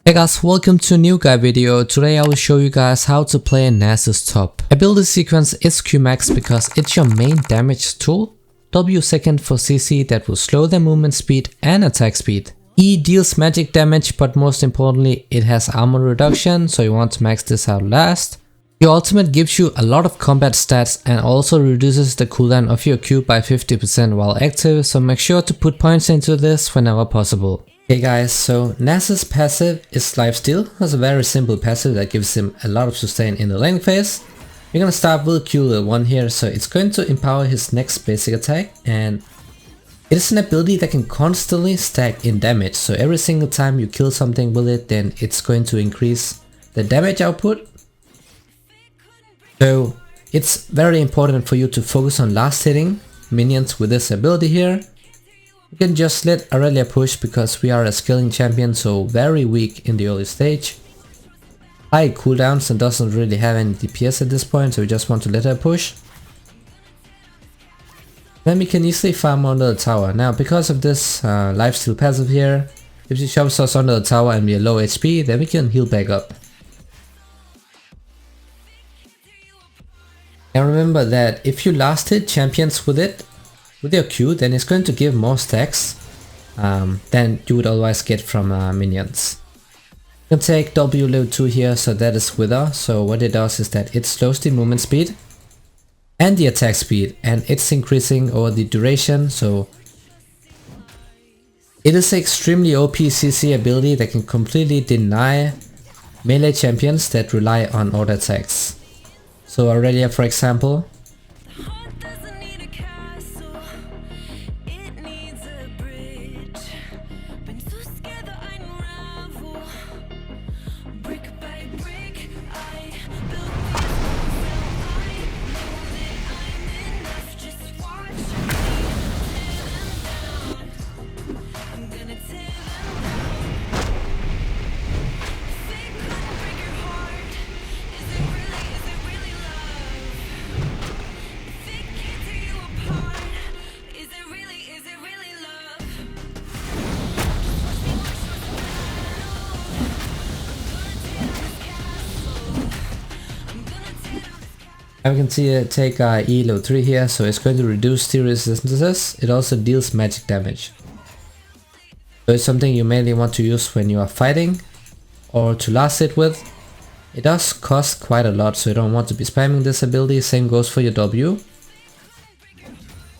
Hey guys, welcome to a new guide video. Today I will show you guys how to play Nasus top. Ability sequence is Qmax because it's your main damage tool. W second for CC that will slow their movement speed and attack speed. E deals magic damage, but most importantly it has armor reduction, so you want to max this out last. Your ultimate gives you a lot of combat stats and also reduces the cooldown of your Q by 50% while active, so make sure to put points into this whenever possible. Hey guys, so Nasus' passive is Lifesteal. It's a very simple passive that gives him a lot of sustain in the laning phase. We're gonna start with Q level 1 here, so it's going to empower his next basic attack, and it is an ability that can constantly stack in damage. So every single time you kill something with it, then it's going to increase the damage output. So it's very important for you to focus on last hitting minions with this ability here. You can just let Aurelia push because we are a scaling champion, so very weak in the early stage. High cooldowns and doesn't really have any DPS at this point, so we just want to let her push. Then we can easily farm under the tower. Now because of this lifesteal passive here, if she shoves us under the tower and we are low HP, then we can heal back up. Now remember that if you last hit champions with it, with your Q, then it's going to give more stacks than you would otherwise get from minions. You can take W level 2 here, so that is Wither. So what it does is that it slows the movement speed and the attack speed, and it's increasing over the duration. So it is an extremely OP CC ability that can completely deny melee champions that rely on auto attacks. So Aurelia, for example, now we can see it take E level 3 here, so it's going to reduce the resistances. It also deals magic damage. So it's something you mainly want to use when you are fighting or to last hit with. It does cost quite a lot, so you don't want to be spamming this ability. Same goes for your W.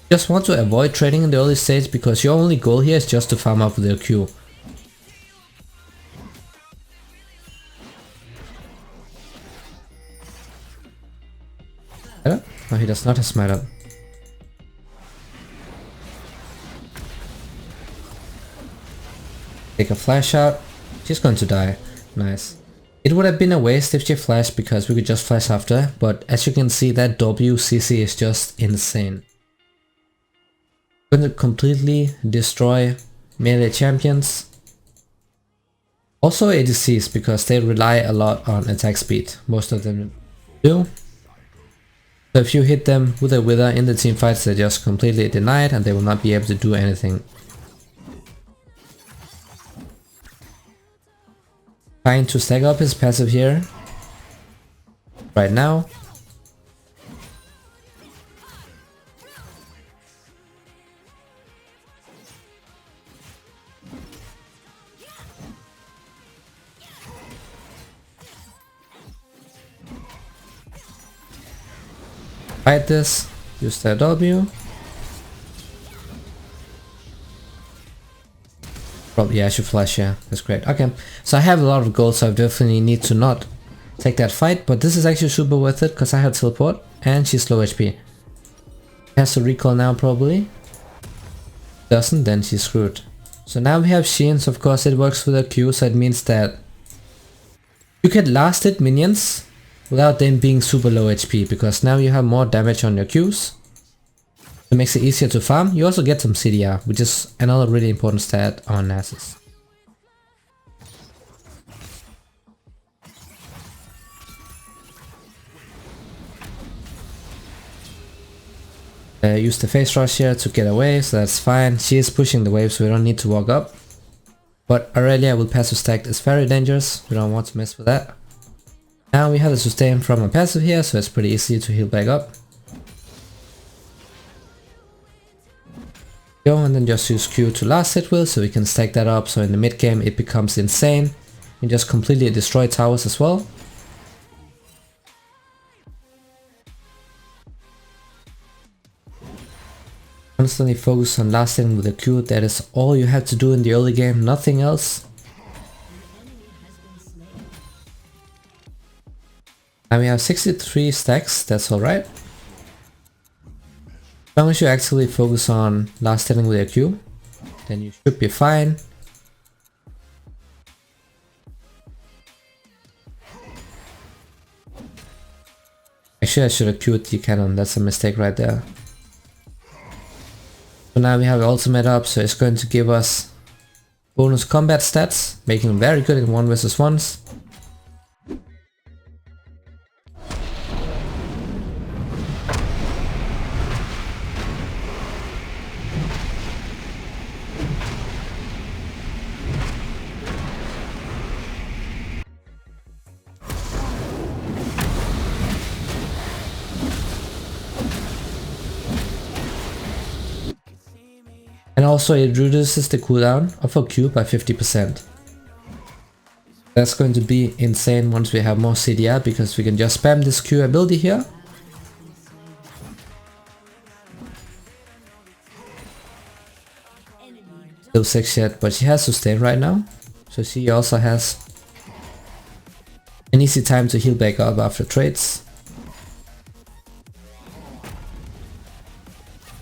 Just want to avoid trading in the early stage because your only goal here is just to farm up with your Q. No, he does not have smite up. Take a flash out. She's going to die. Nice. It would have been a waste if she flashed because we could just flash after, but as you can see, that WCC is just insane. Going to completely destroy melee champions. Also ADCs, because they rely a lot on attack speed. Most of them do. So if you hit them with a Wither in the team fights, they're just completely denied and they will not be able to do anything. Trying to stack up his passive here right now. Fight this, use that W. Probably, yeah, I should flash, yeah, that's great. Okay, so I have a lot of gold, so I definitely need to not take that fight, but this is actually super worth it because I had teleport and she's low HP. Has to recall now probably. Doesn't, then she's screwed. So now we have Sheen, so of course it works with a Q, so it means that you can last hit minions without them being super low HP, because now you have more damage on your Qs. It makes it easier to farm. You also get some CDR, which is another really important stat on Nasus. Use the face rush here to get away, so that's fine. She is pushing the wave, so we don't need to walk up. But Aurelia with passive stack is very dangerous, we don't want to mess with that. Now we have the sustain from a passive here, so it's pretty easy to heal back up. Go and then just use Q to last hit with, so we can stack that up, so in the mid game it becomes insane. You just completely destroy towers as well. Constantly focus on last hitting with a Q, that is all you have to do in the early game, nothing else. And we have 63 stacks, that's alright. As long as you actually focus on last hitting with a Q, then you should be fine. Actually I should have queued the cannon, that's a mistake right there. So now we have ultimate up, so it's going to give us bonus combat stats, making him very good in 1 versus 1s. And also it reduces the cooldown of a Q by 50%. That's going to be insane once we have more CDR, because we can just spam this Q ability here. Still 6 yet, but she has sustain right now. So she also has an easy time to heal back up after trades.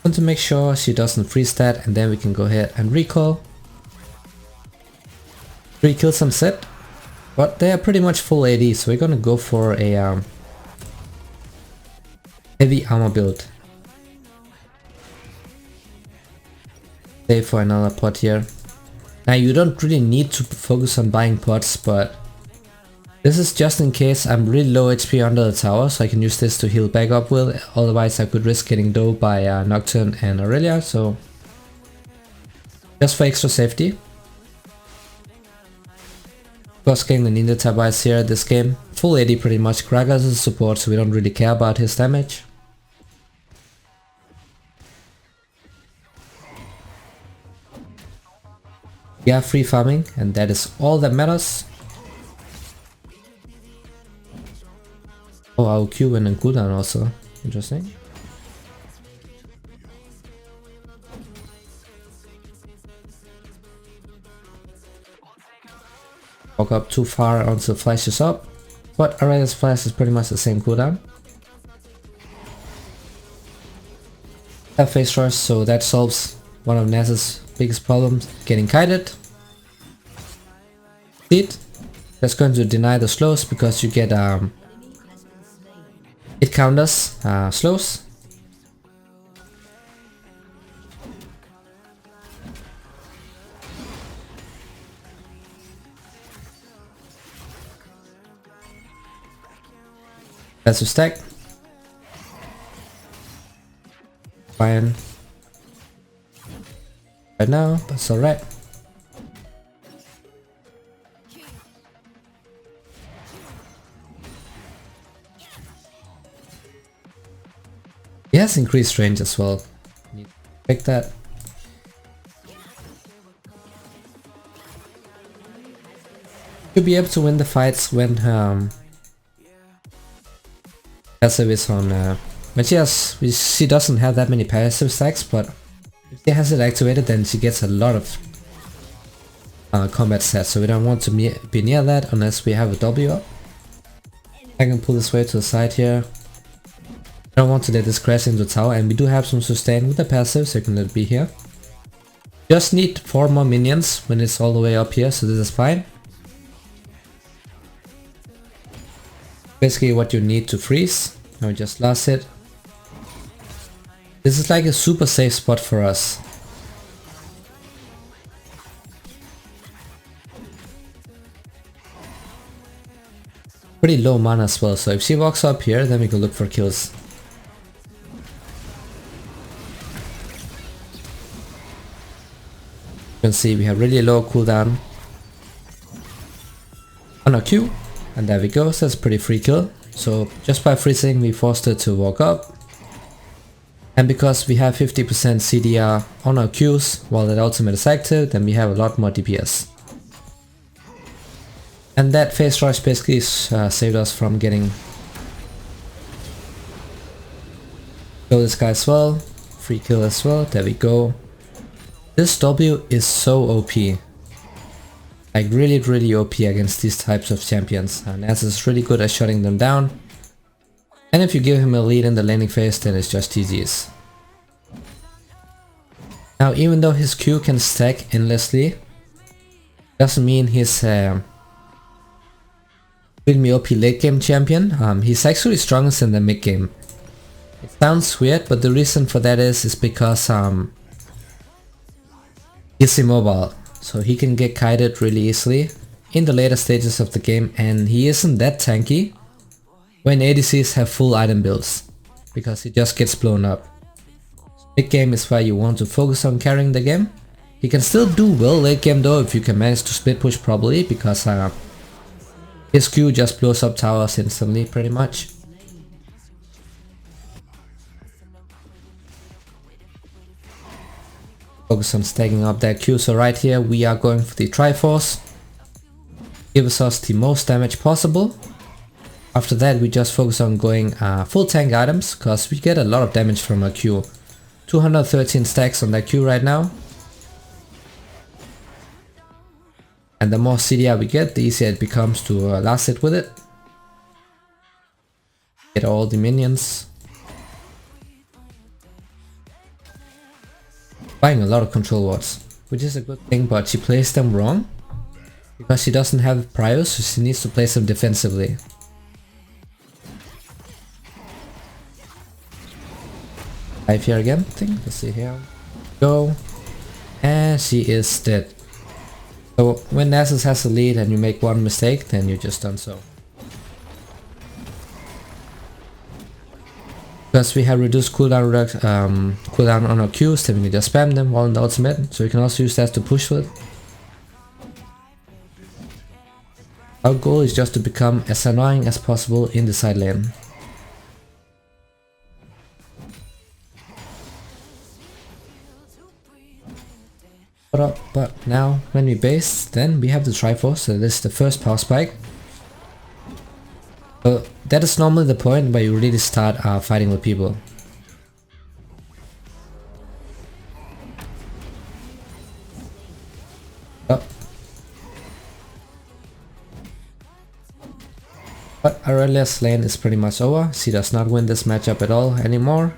Want to make sure she doesn't freeze that, and then we can go ahead and recall. 3 kills on set, but they are pretty much full AD, so we're gonna go for a heavy armor build. Save for another pot here. Now you don't really need to focus on buying pots, but this is just in case I'm really low HP under the tower, so I can use this to heal back up with, otherwise I could risk getting dough by Nocturne and Aurelia, so just for extra safety. Of course, getting the Ninja Tabites here this game. Full AD pretty much, Gragas is support, so we don't really care about his damage. We are free farming, and that is all that matters. Oh, our Q went in cooldown also. Interesting. Walk up too far until flash is up. But Aurelia's flash is pretty much the same cooldown. Have face rush, so that solves one of Nasus' biggest problems, getting kited. Speed. That's going to deny the slows because you get it counters slows. That's a stack. Fine. Right now, but it's alright. He has increased range as well. Need to pick that. You'll be able to win the fights when passive is on. But she doesn't have that many passive stacks, but if she has it activated, then she gets a lot of combat stats. So we don't want to be near that unless we have a W up. I can pull this way to the side here. I don't want to let this crash into the tower, and we do have some sustain with the passive, so you can let it be here. Just need 4 more minions when it's all the way up here, so this is fine. Basically what you need to freeze. Now we just last hit. This is like a super safe spot for us. Pretty low mana as well, so if she walks up here, then we can look for kills. You can see we have really low cooldown on our Q, and there we go. So that's a pretty free kill. So just by freezing, we forced it to walk up. And because we have 50% CDR on our Qs while that ultimate is active, then we have a lot more DPS. And that phase rush basically saved us from getting kill this guy as well. Free kill as well. There we go. This W is so OP. Like really OP against these types of champions. And Nasus is really good at shutting them down. And if you give him a lead in the laning phase, then it's just GG's. Now even though his Q can stack endlessly, doesn't mean he's really OP late game champion. He's actually strongest in the mid game. It sounds weird, but the reason for that is because he's immobile. So he can get kited really easily in the later stages of the game, and he isn't that tanky when ADCs have full item builds, because he just gets blown up. Mid game is where you want to focus on carrying the game. He can still do well late game though if you can manage to split push properly, because his Q just blows up towers instantly pretty much. Focus on stacking up that Q. So right here we are going for the Triforce. Gives us the most damage possible. After that we just focus on going full tank items, because we get a lot of damage from our Q. 213 stacks on that Q right now. And the more CDR we get, the easier it becomes to last hit with it. Get all the minions. Buying a lot of control wards, which is a good thing, but she plays them wrong. Because she doesn't have priors, so she needs to place them defensively. Dive here again, I think. Let's see here. Go. And she is dead. So when Nasus has a lead and you make one mistake, then you're just done so. Because we have reduced cooldown on our Qs, then we need to spam them while in the ultimate, so you can also use that to push with. Our goal is just to become as annoying as possible in the side lane. But now when we base, then we have the Triforce, so this is the first power spike. So that is normally the point where you really start fighting with people. Oh. But Aurelia's lane is pretty much over. She does not win this matchup at all anymore.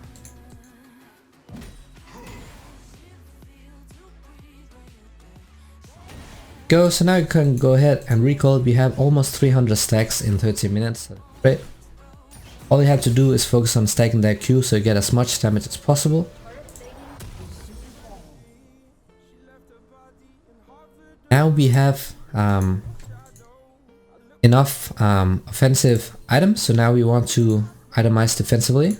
Go, so now you can go ahead and recall. We have almost 300 stacks in 30 minutes. Great. All you have to do is focus on stacking that Q so you get as much damage as possible. Now we have enough offensive items, so now we want to itemize defensively.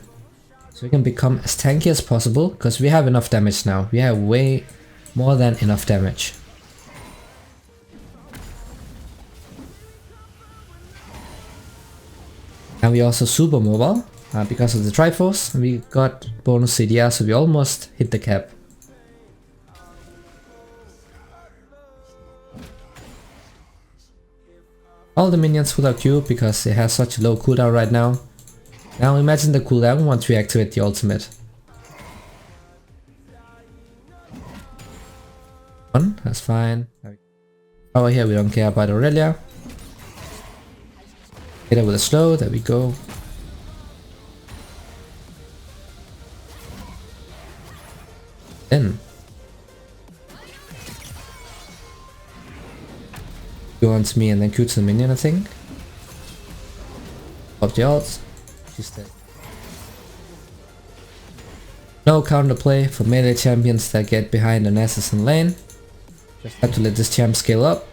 So we can become as tanky as possible, because we have enough damage now. We have way more than enough damage. And we also super mobile because of the Triforce. We got bonus CDR, so we almost hit the cap. All the minions without Q because they have such a low cooldown right now. Now imagine the cooldown once we activate the ultimate. One, that's fine. Over here we don't care about Aurelia. Hit her with a slow, there we go. Then go on to me and then Q to the minion, I think. Pop the ult. She's dead. No counterplay for melee champions that get behind the Nasus in lane. Just have to let this champ scale up.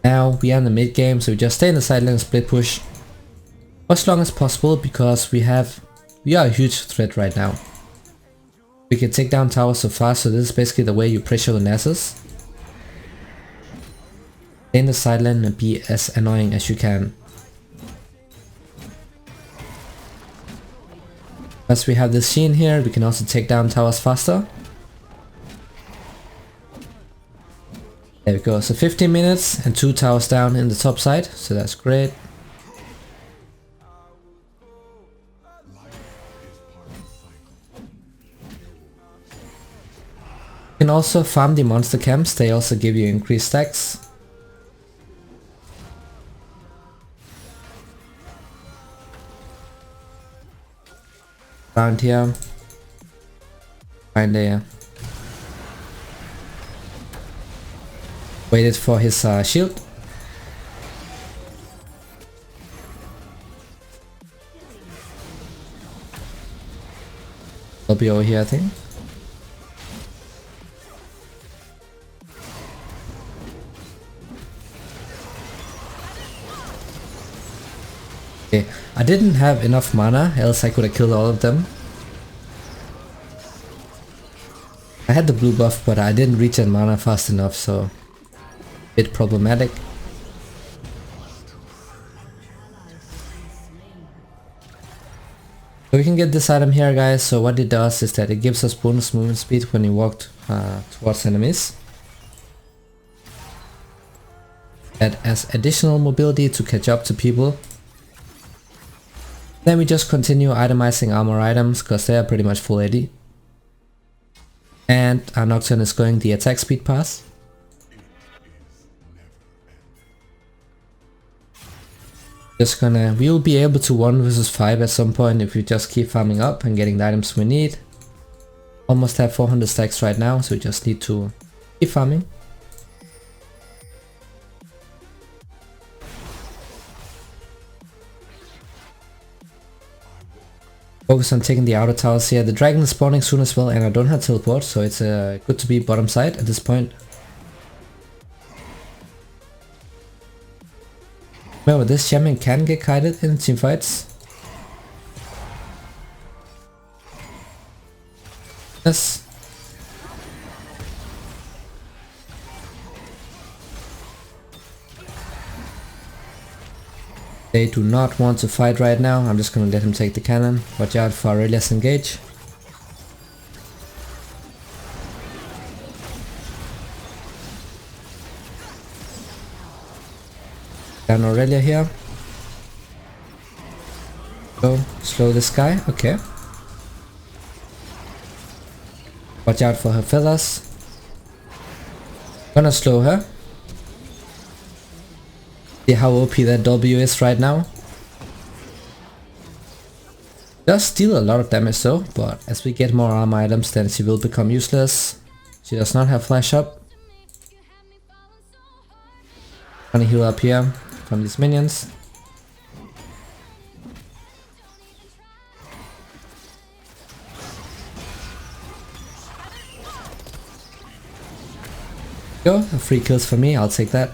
Now we are in the mid game, so we just stay in the side lane and split push for as long as possible, because we are a huge threat right now. We can take down towers so fast, so this is basically the way you pressure the Nasus. Stay in the side lane and be as annoying as you can. As we have this Sheen here, we can also take down towers faster. There we go, so 15 minutes and 2 towers down in the top side, so that's great. You can also farm the monster camps, they also give you increased stacks. Around here, find there. Waited for his shield. He'll be over here, I think. Okay, I didn't have enough mana, else I could have killed all of them. I had the blue buff, but I didn't reach that mana fast enough, so a bit problematic. So we can get this item here, guys. So what it does is that it gives us bonus movement speed when you walk towards enemies. That as additional mobility to catch up to people. Then we just continue itemizing armor items because they are pretty much full AD. And our Nocturne is going the attack speed path. We'll be able to 1 versus 5 at some point if we just keep farming up and getting the items we need. Almost have 400 stacks right now, so we just need to keep farming. Focus on taking the outer towers here. The dragon is spawning soon as well, and I don't have teleport, so it's good to be bottom side at this point. Remember, this champion can get kited in team fights. Yes. They do not want to fight right now. I'm just gonna let him take the cannon. Watch out for Aurelia's engage. Down Aurelia here. Go slow this guy. Okay. Watch out for her feathers. Gonna slow her. See how OP that W is right now. Does deal a lot of damage though, but as we get more armor items then she will become useless. She does not have flash up. Gonna heal up here from these minions. Go, 3 kills for me, I'll take that.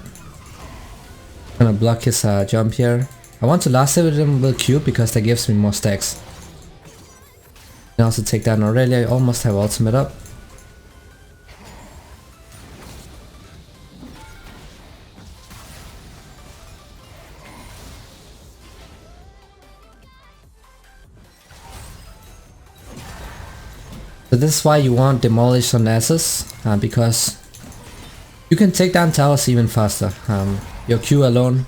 Gonna block his jump here. I want to last hit with him with Q because that gives me more stacks. And also take down Aurelia, I almost have ultimate up. So this is why you want Demolish on Nasus, because you can take down towers even faster. Your Q alone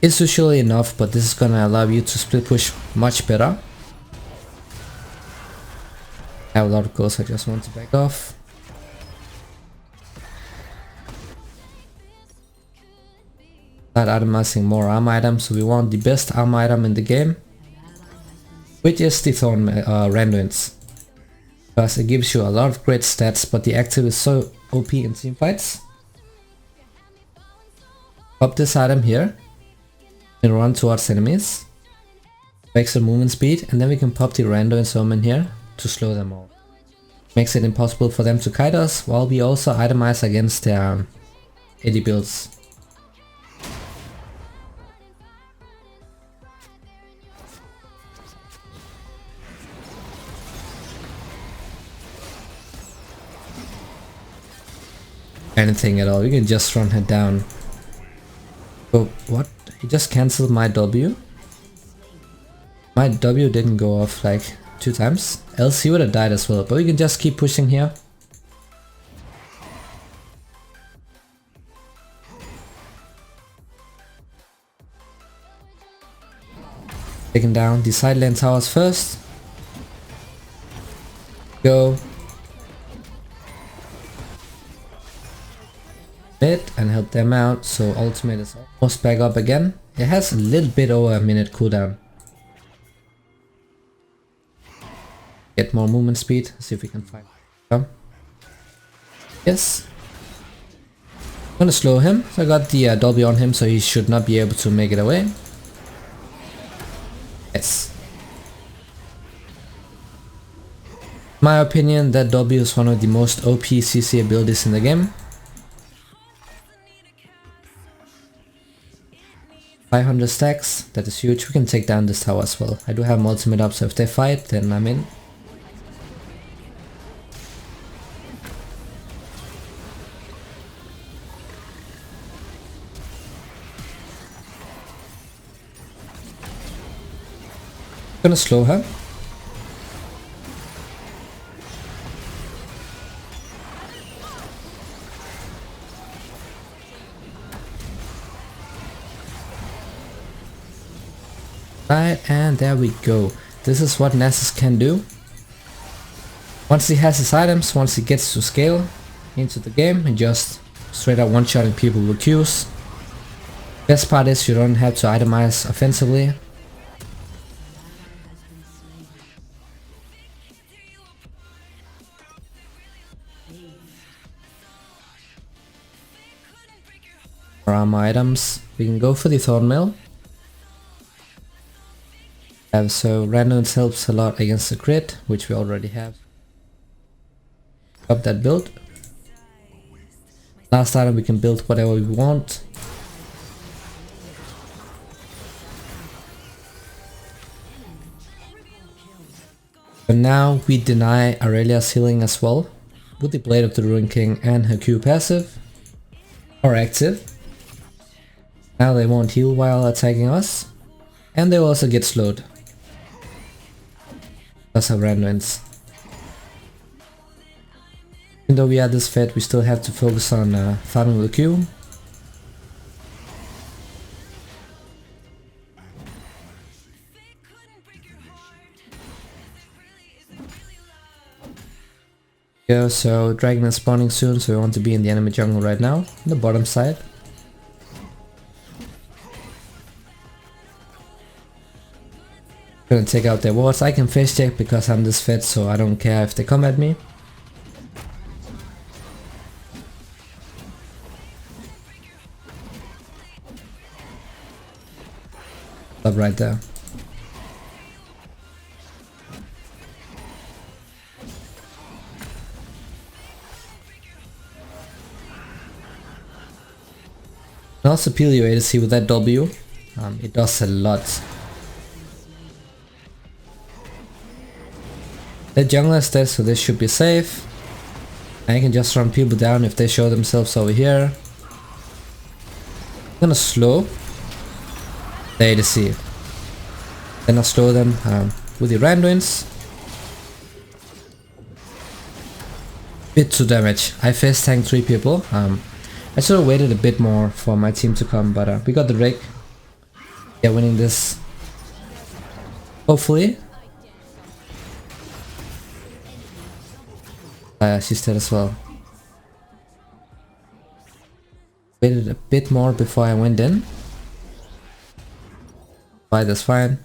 is usually enough, but this is gonna allow you to split push much better. I have a lot of goals, I just want to back off. Start itemizing more armor items, so we want the best armor item in the game, which is the Thorn Randuin's. Because it gives you a lot of great stats, but the active is so OP in team fights. Pop this item here and run towards enemies. Extra movement speed, and then we can pop the Randuin Summon here to slow them all. Makes it impossible for them to kite us, while we also itemize against their AD builds. anything at all. You can just run her down. Oh, what? He just cancelled my W? My W didn't go off like 2 times. Else he would have died as well. But we can just keep pushing here. Taking down the side lane towers first. Go. Mid and help them out. So ultimate is almost back up again. It has a little bit over a minute cooldown. Get more movement speed. See if we can find him. Yes. I'm gonna slow him. So I got the W on him, so he should not be able to make it away. Yes. In my opinion, that W is one of the most OP CC abilities in the game. 500 stacks, that is huge. We can take down this tower as well. I do have my ultimate up, so if they fight, then I'm in. Gonna slow her. Right, and there we go. This is what Nasus can do. Once he has his items, once he gets to scale into the game, and just straight up one-shotting people with Qs. Best part is you don't have to itemize offensively. For armor items, we can go for the Thorn Mill. So randoms helps a lot against the crit, which we already have. Up that build. Last item we can build whatever we want. But now we deny Aurelia's healing as well, with the Blade of the Ruin King and her Q passive, or active. Now they won't heal while attacking us, and they will also get slowed. Plus our randoms. Even though we are this fed, we still have to focus on farming the Q. Yeah, so dragon is spawning soon, so we want to be in the enemy jungle right now, on the bottom side. Gonna take out their wards. I can face check because I'm this fed, so I don't care if they come at me. Stop right there. And also peel your ADC with that W. It does a lot. The jungler is dead, so this should be safe. And I can just run people down if they show themselves over here. I'm gonna slow the ADC. Then I'll slow them with the randoms. Bit too damage. I face tanked 3 people. I should have waited a bit more for my team to come, but we got the Drake. Yeah, winning this. Hopefully. She's dead as well. Waited a bit more before I went in. Why, that's fine.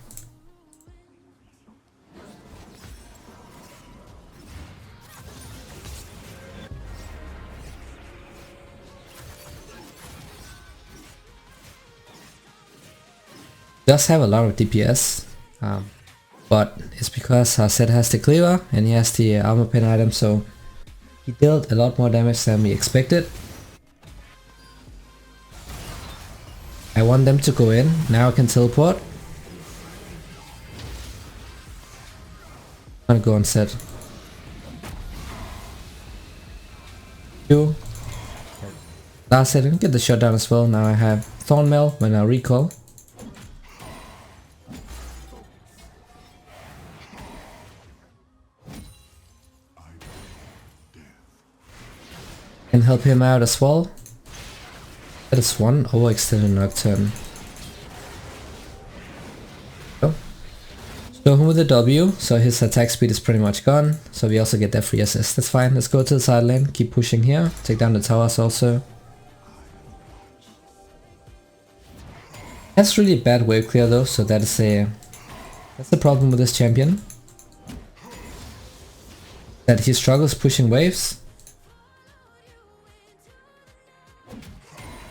Does have a lot of DPS, but it's because Zed has the cleaver and he has the armor pen item, so he dealt a lot more damage than we expected. I want them to go in. Now I can teleport. I'm gonna go on Zed. 2. Last hit and get the shutdown as well. Now I have Thornmail when I recall. Can help him out as well. That is one overextended Nocturne. Slow him with a W, so his attack speed is pretty much gone. So we also get that free assist. That's fine. Let's go to the side lane. Keep pushing here. Take down the towers also. That's really bad wave clear though, so that's the problem with this champion. That he struggles pushing waves.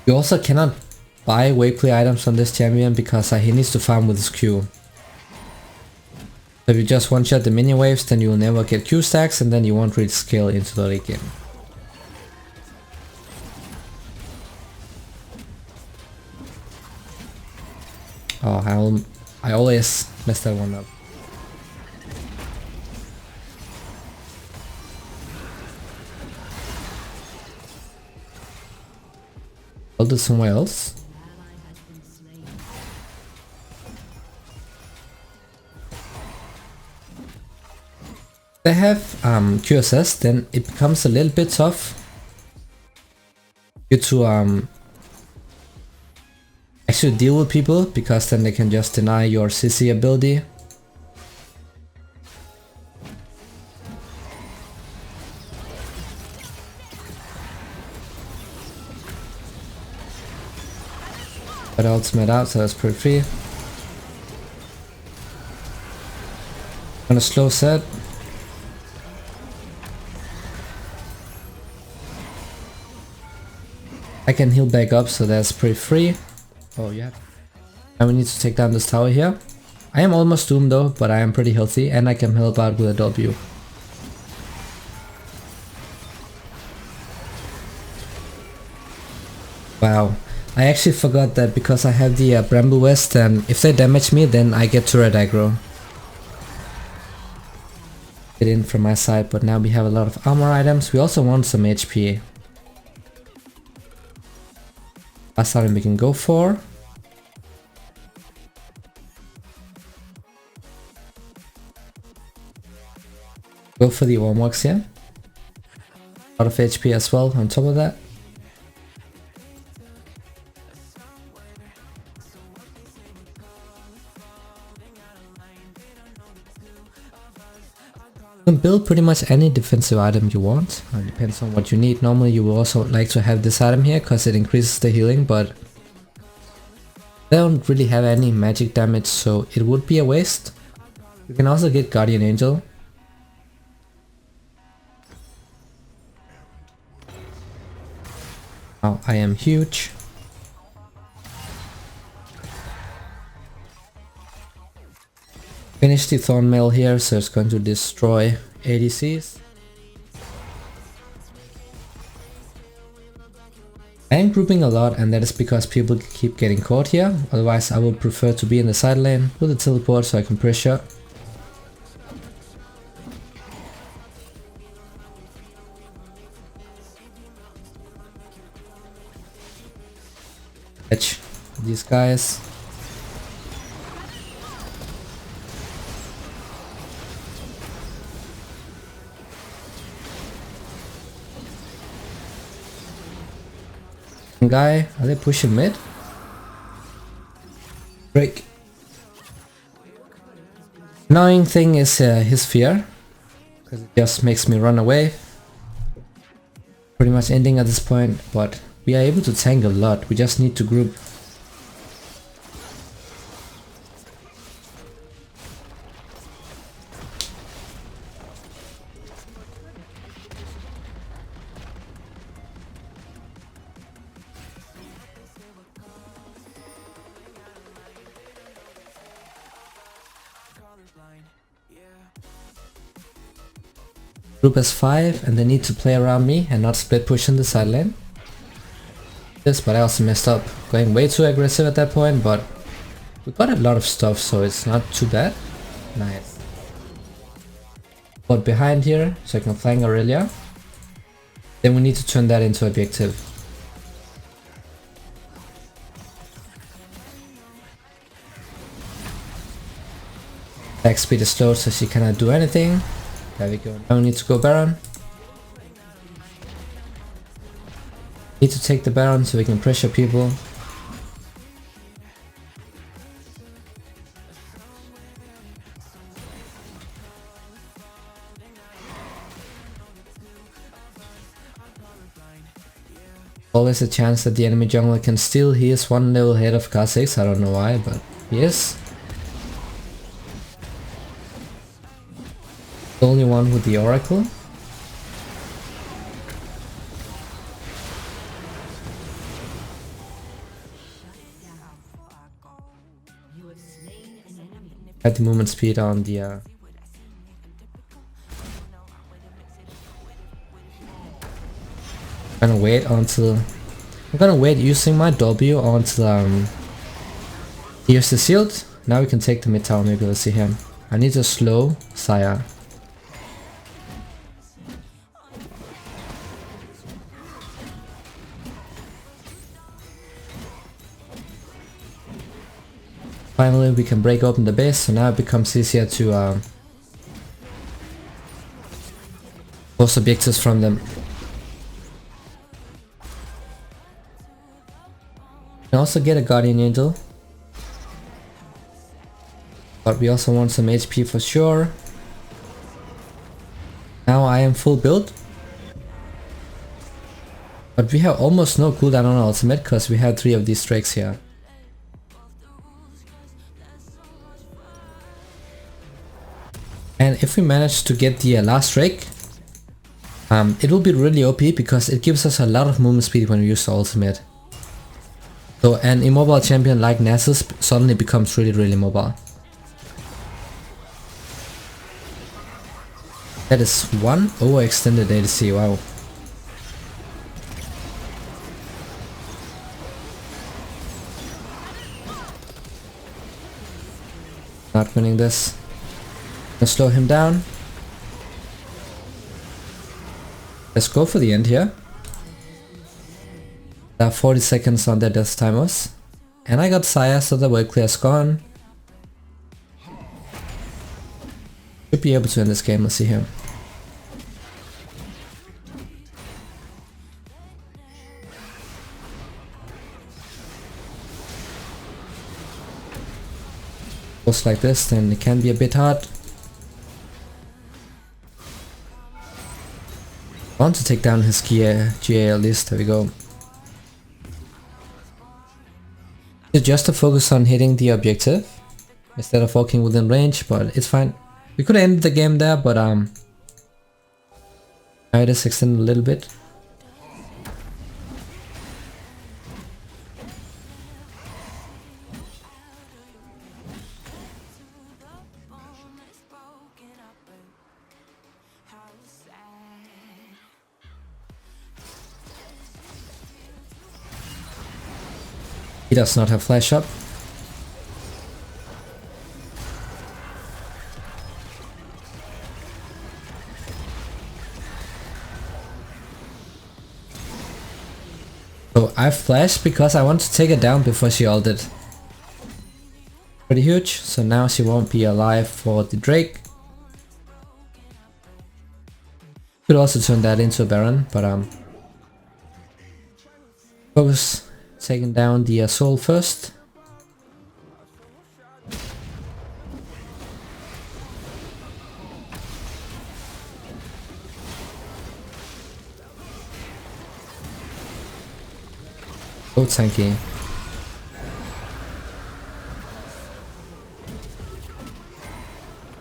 You also cannot buy wave clear items on this champion because he needs to farm with his Q. So if you just one-shot the minion waves, then you will never get Q stacks and then you won't really scale into the late game. Oh, I always mess that one up. I'll do somewhere else. They have QSS, then it becomes a little bit tough due to actually deal with people, because then they can just deny your CC ability. But ultimate out, so that's pretty free. On a slow set. I can heal back up, so that's pretty free. Oh yeah. And we need to take down this tower here. I am almost doomed though, but I am pretty healthy and I can help out with a W. Wow. I actually forgot that because I have the Bramble West, and if they damage me then I get turret aggro. Get in from my side, but now we have a lot of armor items. We also want some HP. Last item we can go for. Go for the Warmox here. A lot of HP as well on top of that. You can build pretty much any defensive item you want. It depends on what you need. Normally you will also like to have this item here because it increases the healing, but they don't really have any magic damage, so it would be a waste. You can also get Guardian Angel. Now I am huge. Finish the Thornmail here, so it's going to destroy ADCs. I am grouping a lot, and that is because people keep getting caught here. Otherwise I would prefer to be in the side lane with a teleport so I can pressure. Catch these guys. Guy, are they pushing mid? Break. Annoying thing is his fear, because it just makes me run away. Pretty much ending at this point, but we are able to tank a lot. We just need to group. Group as 5, and they need to play around me and not split push in the side lane. Yes, but I also messed up, going way too aggressive at that point, but we got a lot of stuff, so it's not too bad. Nice. But behind here, so I can flank Aurelia. Then we need to turn that into objective. Attack speed is slow, so she cannot do anything. There we go. Now we need to go Baron. Need to take the Baron so we can pressure people. Always a chance that the enemy jungler can steal. He is one level ahead of Kha'Zix. I don't know why, but he is. The only one with the Oracle. Had the movement speed on the I'm gonna wait using my W until he uses the shield. Now we can take the mid tower. Maybe let's see him. I need to slow Saya. Finally, we can break open the base, so now it becomes easier to force objectives from them. We can also get a Guardian Angel, but we also want some HP for sure. Now I am full build, but we have almost no cooldown on our ultimate because we have 3 of these Drakes here. And if we manage to get the last Drake, it will be really OP because it gives us a lot of movement speed when we use the ultimate. So an immobile champion like Nasus suddenly becomes really mobile. That is one overextended ADC, wow. Not winning this. Let's slow him down. Let's go for the end here. There are 40 seconds on their death timers. And I got Saya, so the wave clear is gone. Should be able to win this game, let's see him. Goes like this, then it can be a bit hard. I want to take down his GA at least, there we go. Just to focus on hitting the objective instead of walking within range, but it's fine. We could have ended the game there, but now it is extended a little bit. He does not have flash up. So I flashed because I want to take her down before she ulted. Pretty huge, so now she won't be alive for the Drake. Could also turn that into a Baron, but focus. Taking down the soul first. So tanky.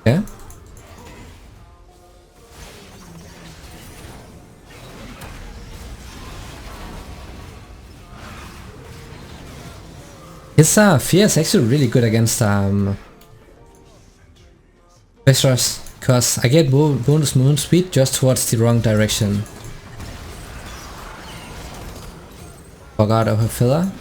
Yeah. His fear is actually really good against Vexors, because I get bonus movement speed just towards the wrong direction. Forgot of her filler.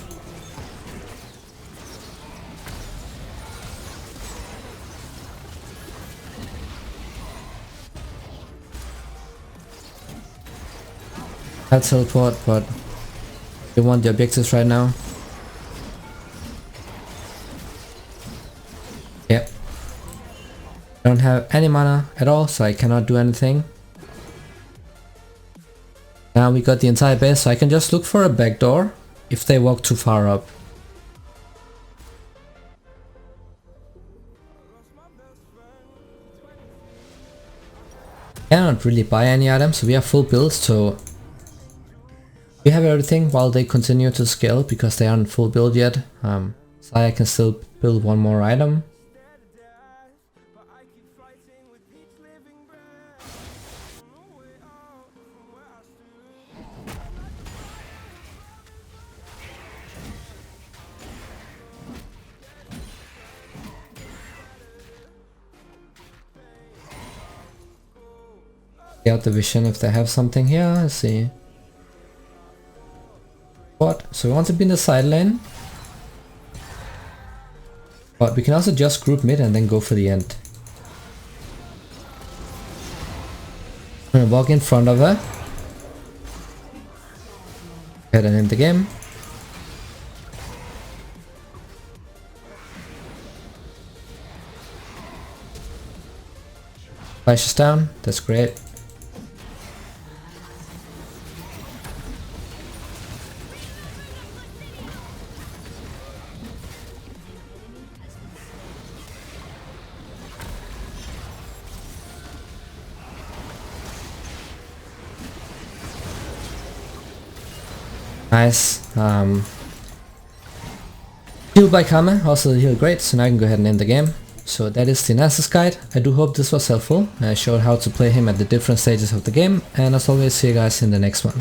I'll teleport, but we want the objectives right now. I don't have any mana at all, so I cannot do anything. Now we got the entire base, so I can just look for a back door if they walk too far up. Cannot really buy any items, so we have full builds, so we have everything while they continue to scale because they aren't full build yet. So I can still build one more item. Get out the vision if they have something here. Let's see. What? So we want to be in the side lane. But we can also just group mid and then go for the end. I'm gonna walk in front of her. Go ahead and end the game. Flash is down. That's great. Nice. Heal by Kame, also heal great, so now I can go ahead and end the game. So that is the Nasus guide. I do hope this was helpful. I showed how to play him at the different stages of the game, and as always, see you guys in the next one.